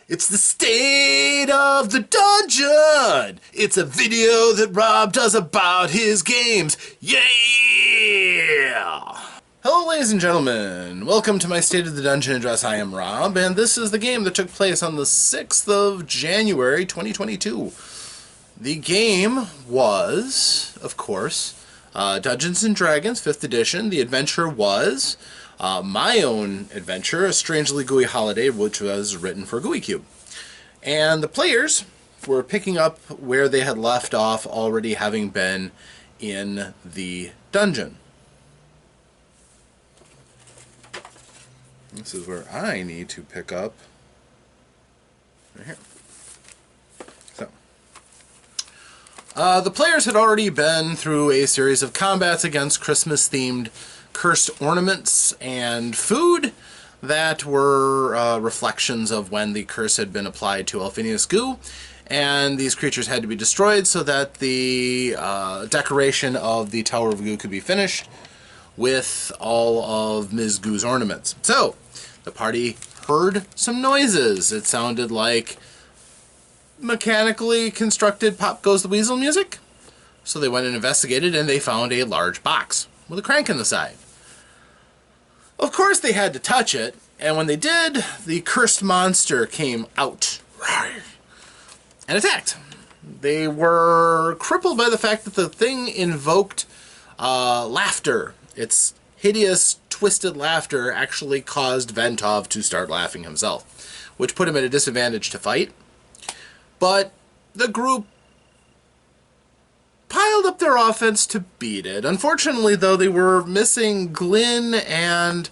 It's the state of the dungeon. It's a video that Rob does about his games. Yeah! Hello, ladies and gentlemen. Welcome to my State of the Dungeon address. I am Rob, and this is the game that took place on the 6th of January, 2022. The game was, of course, Dungeons & Dragons 5th edition. The adventure was my own adventure, A Strangely Gooey Holiday, which was written for GUI Cube. And the players were picking up where they had left off, already having been in the dungeon. This is where I need to pick up right here. So, the players had already been through a series of combats against Christmas-themed cursed ornaments and food that were reflections of when the curse had been applied to Alphinius Goo, and these creatures had to be destroyed so that the decoration of the Tower of Goo could be finished with all of Ms. Goo's ornaments. So, the party heard some noises. It sounded like mechanically constructed Pop Goes the Weasel music. So they went and investigated, and they found a large box with a crank in the side. Of course they had to touch it, and when they did, the cursed monster came out and attacked. They were crippled by the fact that the thing invoked laughter. Its hideous, twisted laughter actually caused Ventov to start laughing himself, which put him at a disadvantage to fight. But the group piled up their offense to beat it. Unfortunately, though, they were missing Glyn and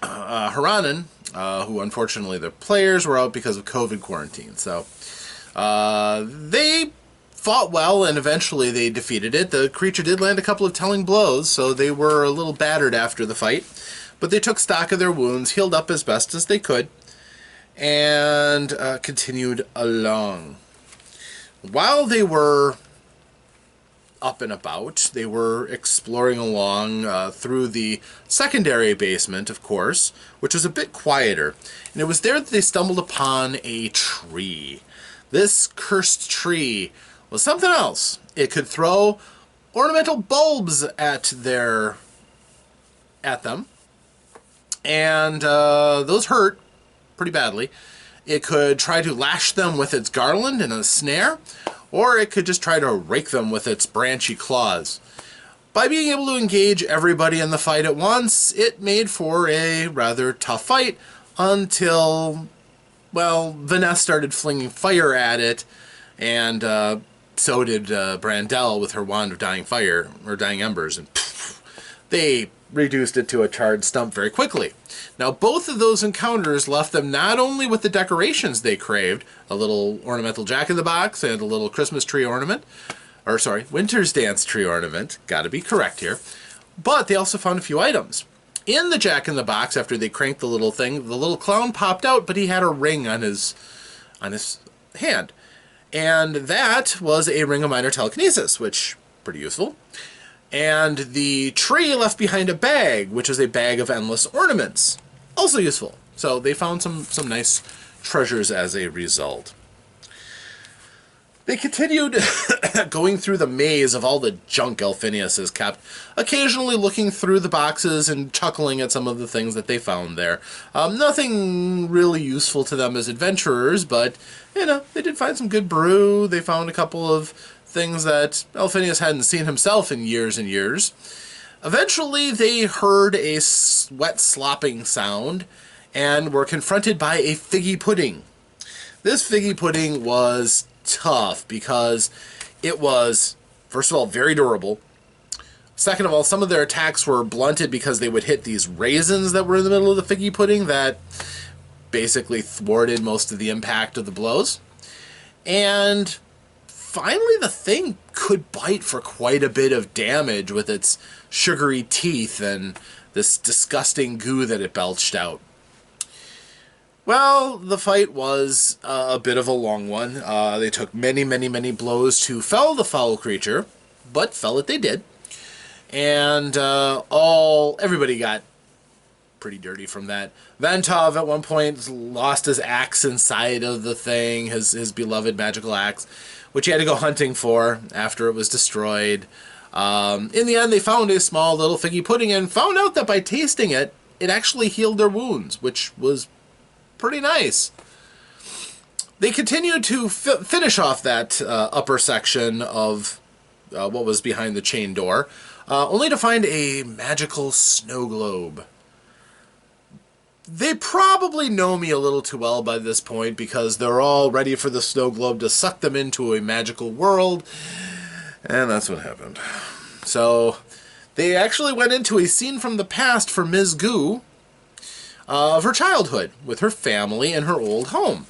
Haranen, who unfortunately their players were out because of COVID quarantine. So they fought well, and eventually they defeated it. The creature did land a couple of telling blows, so they were a little battered after the fight. But they took stock of their wounds, healed up as best as they could, and continued along. While they were up and about, they were exploring along through the secondary basement, of course, which was a bit quieter. And it was there that they stumbled upon a tree. This cursed tree was something else. It could throw ornamental bulbs at them, and those hurt pretty badly. It could try to lash them with its garland and a snare, or it could just try to rake them with its branchy claws. By being able to engage everybody in the fight at once, it made for a rather tough fight until, well, Vanessa started flinging fire at it, and so did Brandel with her wand of dying fire, or dying embers, and they reduced it to a charred stump very quickly. Now, both of those encounters left them not only with the decorations they craved, a little ornamental jack-in-the-box and a little Christmas tree ornament, or sorry, Winter's Dance tree ornament, gotta be correct here, but they also found a few items. In the jack-in-the-box, after they cranked the little thing, the little clown popped out, but he had a ring on his hand. And that was a ring of minor telekinesis, which, pretty useful. And the tree left behind a bag, which is a bag of endless ornaments. Also useful. So they found some nice treasures as a result. They continued going through the maze of all the junk Alphinius has kept, occasionally looking through the boxes and chuckling at some of the things that they found there. Nothing really useful to them as adventurers, but, you know, they did find some good brew. They found a couple of things that Alphinius hadn't seen himself in years and years. Eventually, they heard a wet slopping sound and were confronted by a figgy pudding. This figgy pudding was tough because it was, first of all, very durable. Second of all, some of their attacks were blunted because they would hit these raisins that were in the middle of the figgy pudding that basically thwarted most of the impact of the blows. And finally, the thing could bite for quite a bit of damage with its sugary teeth and this disgusting goo that it belched out. Well, the fight was a bit of a long one. They took many blows to fell the foul creature, but fell it they did. And everybody got pretty dirty from that. Ventov at one point lost his axe inside of the thing, his beloved magical axe, which he had to go hunting for after it was destroyed. In the end, they found a small little figgy pudding and found out that by tasting it, it actually healed their wounds, which was pretty nice. They continued to finish off that upper section of what was behind the chain door, only to find a magical snow globe. They probably know me a little too well by this point because they're all ready for the snow globe to suck them into a magical world, and that's what happened. So they actually went into a scene from the past for Ms. Goo of her childhood with her family and her old home.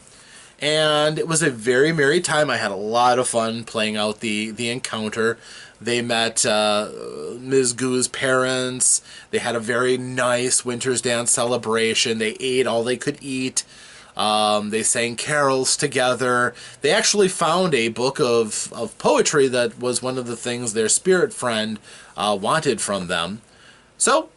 And it was a very merry time. I had a lot of fun playing out the encounter. They met Ms. Goo's parents. They had a very nice Winter's Dance celebration. They ate all they could eat. They sang carols together. They actually found a book of poetry that was one of the things their spirit friend wanted from them. So,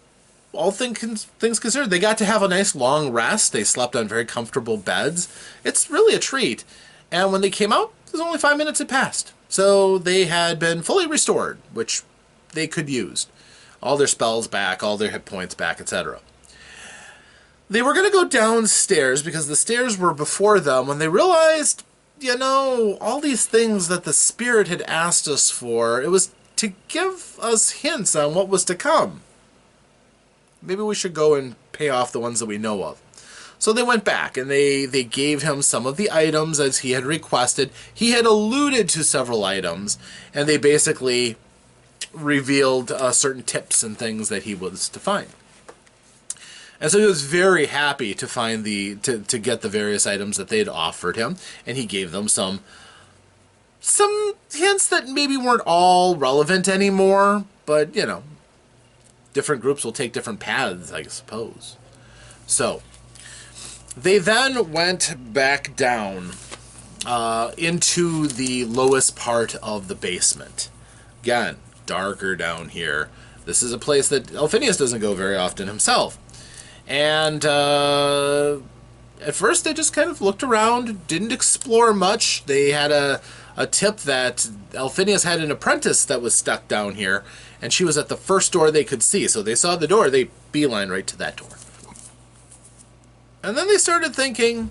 all things considered, they got to have a nice long rest. They slept on very comfortable beds. It's really a treat. And when they came out, it was only 5 minutes had passed. So they had been fully restored, which they could use. All their spells back, all their hit points back, etc. They were going to go downstairs because the stairs were before them when they realized, you know, all these things that the spirit had asked us for, it was to give us hints on what was to come. Maybe we should go and pay off the ones that we know of. So they went back and they gave him some of the items as he had requested. He had alluded to several items, and they basically revealed certain tips and things that he was to find. And so he was very happy to find to get the various items that they'd offered him, and he gave them some hints that maybe weren't all relevant anymore, but you know, different groups will take different paths, I suppose. So they then went back down into the lowest part of the basement. Again, darker down here. This is a place that Elphinius doesn't go very often himself. And at first they just kind of looked around, didn't explore much. They had a tip that Elphinius had an apprentice that was stuck down here, and she was at the first door they could see. So they saw the door, they beeline right to that door. And then they started thinking,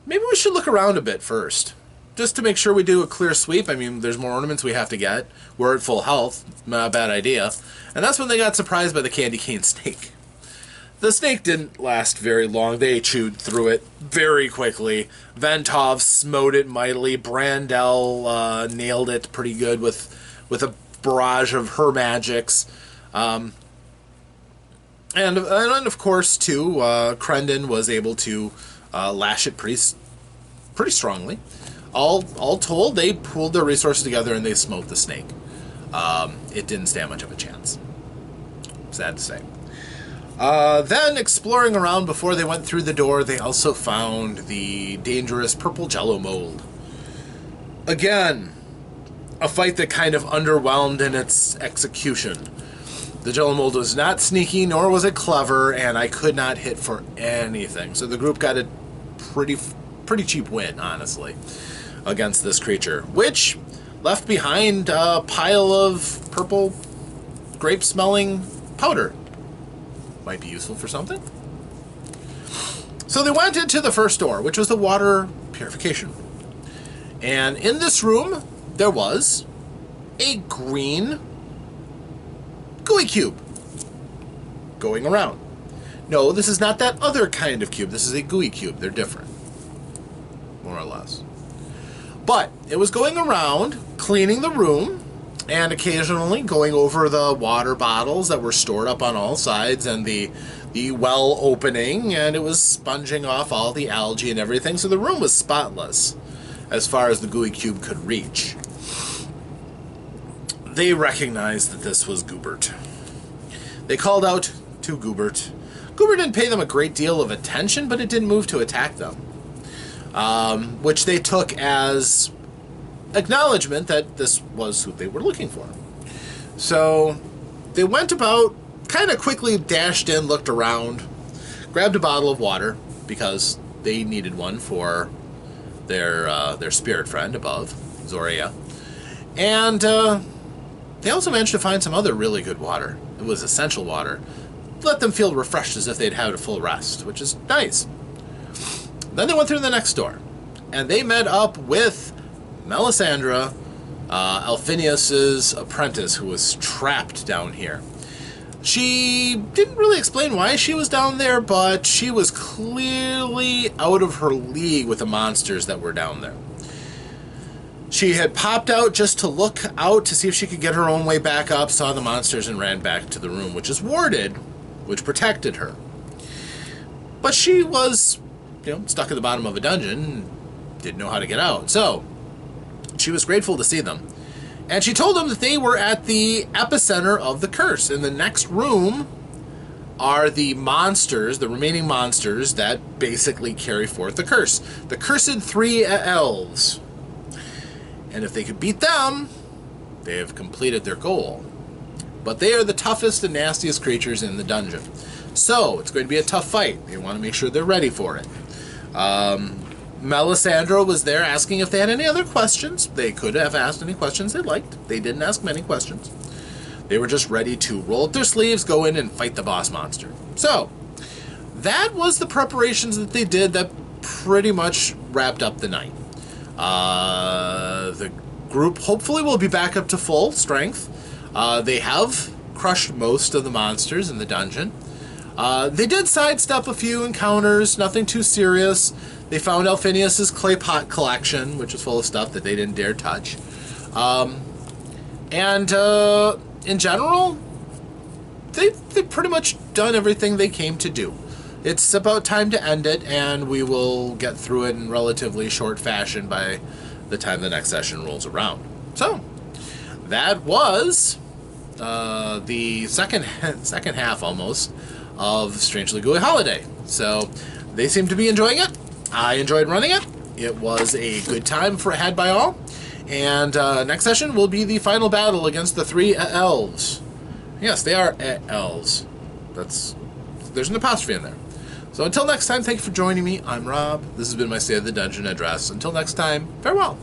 maybe we should look around a bit first, just to make sure we do a clear sweep. I mean, there's more ornaments we have to get. We're at full health. Not a bad idea. And that's when they got surprised by the candy cane snake. The snake didn't last very long. They chewed through it very quickly. Ventov smote it mightily. Brandel nailed it pretty good with a barrage of her magics. And of course, too, Crendon was able to lash it pretty strongly. All told, they pooled their resources together and they smote the snake. It didn't stand much of a chance. Sad to say. Then, exploring around before they went through the door, they also found the dangerous purple jello mold. Again, a fight that kind of underwhelmed in its execution. The jello mold was not sneaky, nor was it clever, and I could not hit for anything. So the group got a pretty cheap win, honestly, against this creature, which left behind a pile of purple grape-smelling powder. Might be useful for something. So they went into the first door, which was the water purification room. And in this room, there was a green gooey cube going around. No, this is not that other kind of cube. This is a gooey cube. They're different, more or less. But it was going around, cleaning the room, and occasionally going over the water bottles that were stored up on all sides and the well opening, and it was sponging off all the algae and everything, so the room was spotless as far as the gooey cube could reach. They recognized that this was Goobert. They called out to Goobert. Goobert didn't pay them a great deal of attention, but it didn't move to attack them, which they took as acknowledgement that this was who they were looking for. So they went about kind of quickly dashed in, looked around, grabbed a bottle of water because they needed one for their spirit friend above, Zoria. And they also managed to find some other really good water. It was essential water. Let them feel refreshed as if they'd had a full rest, which is nice. Then they went through the next door, and they met up with Melisandre, Alphinius's apprentice, who was trapped down here. She didn't really explain why she was down there, but she was clearly out of her league with the monsters that were down there. She had popped out just to look out to see if she could get her own way back up, saw the monsters, and ran back to the room, which is warded, which protected her. But she was, stuck at the bottom of a dungeon and didn't know how to get out. So she was grateful to see them. And she told them that they were at the epicenter of the curse. In the next room are the monsters, the remaining monsters that basically carry forth the curse. The cursed three elves. And if they could beat them, they have completed their goal. But they are the toughest and nastiest creatures in the dungeon. So it's going to be a tough fight. They want to make sure they're ready for it. Melisandre was there asking if they had any other questions. They could have asked any questions they liked. They didn't ask many questions. They were just ready to roll up their sleeves, go in, and fight the boss monster. So that was the preparations that they did that pretty much wrapped up the night. The group hopefully will be back up to full strength. They have crushed most of the monsters in the dungeon. They did sidestep a few encounters, nothing too serious. They found Alphinius's clay pot collection, which was full of stuff that they didn't dare touch. In general, they've pretty much done everything they came to do. It's about time to end it, and we will get through it in relatively short fashion by the time the next session rolls around. So, that was the second half, almost, of Strangely Gooey Holiday. So, they seem to be enjoying it. I enjoyed running it. It was a good time had by all. And next session will be the final battle against the three elves. Yes, they are elves. There's an apostrophe in there. So until next time, thank you for joining me. I'm Rob. This has been my State of the Dungeon address. Until next time, farewell.